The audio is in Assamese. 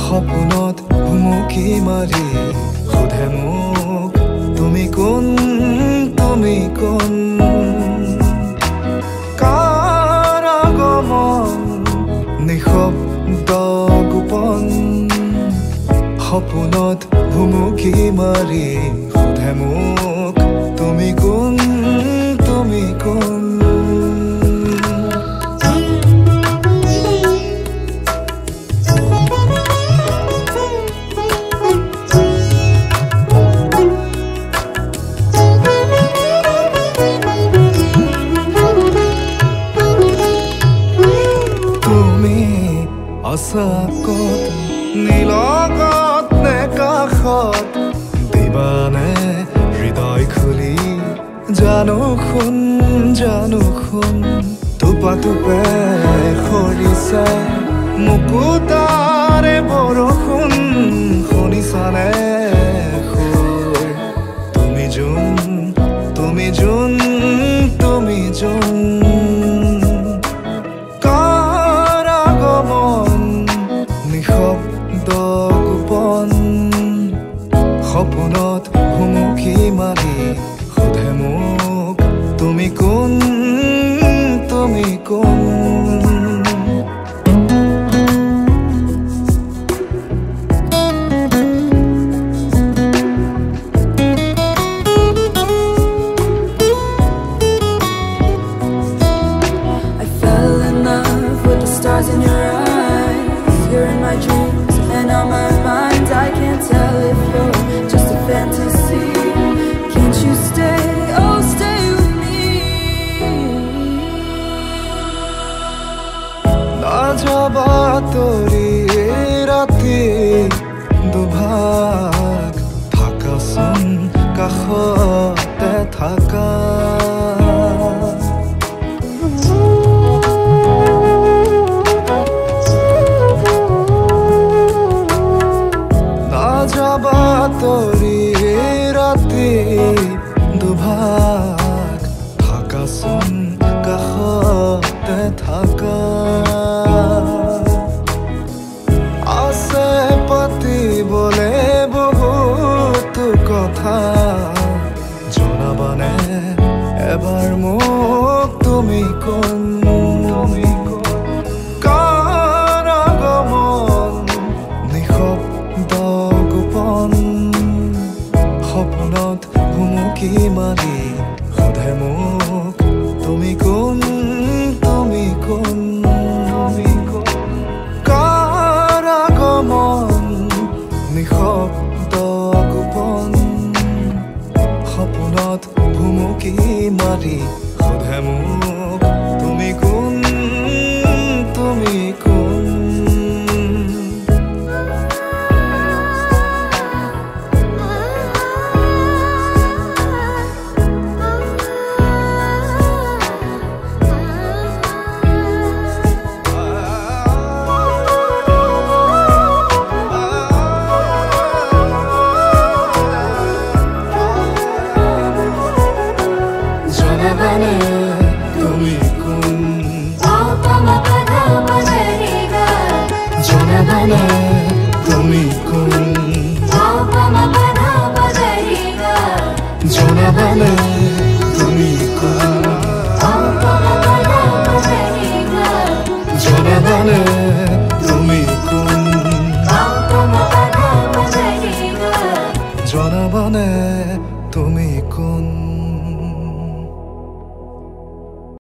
সপোনত ভুমুকি মাৰি সোধে মোক তুমি কোন কাৰ আগমন নিশব্দ গোপন সপোনত ভুমুকি মাৰি সোধে মোক তুমি কোন আশাকত নীলগত নে কাষত দিবানে হৃদয় খুলি জানো শুন টোপা টোপে সৰিছে মুকুতাৰে বৰষুণ শুনিছানে তুমি যোন নিশব্দ গোপন সপোনত ভুমুকি মাৰি সোধে মোক তুমি কোন I fell in love with the stars in your eyes. You're in my dreams and on my mind. I can't tell if you're just a fantasy. Can't you stay? Oh, stay with me. না যাবা তোরি ৰাতি দুভাগ থাকাচোন কাষতে থাকা তোৰি ৰাতি দুভাগ থাকাচোন কাষতে থাকা আছে পাতিবলে বহুতো কথা জনাবানে এবাৰ মোক তুমি কোন কাৰ আগমন নিশব্দ গোপন সপোনত ভুমুকি মাৰি সোধে মোক তুমি কোন কাৰ আগমন নিশব্দ গোপন সপোনত ভুমুকি মাৰি সোধে মোক তুমি কোন তুমি কোন জনাবানে তুমি কোন জনাবানে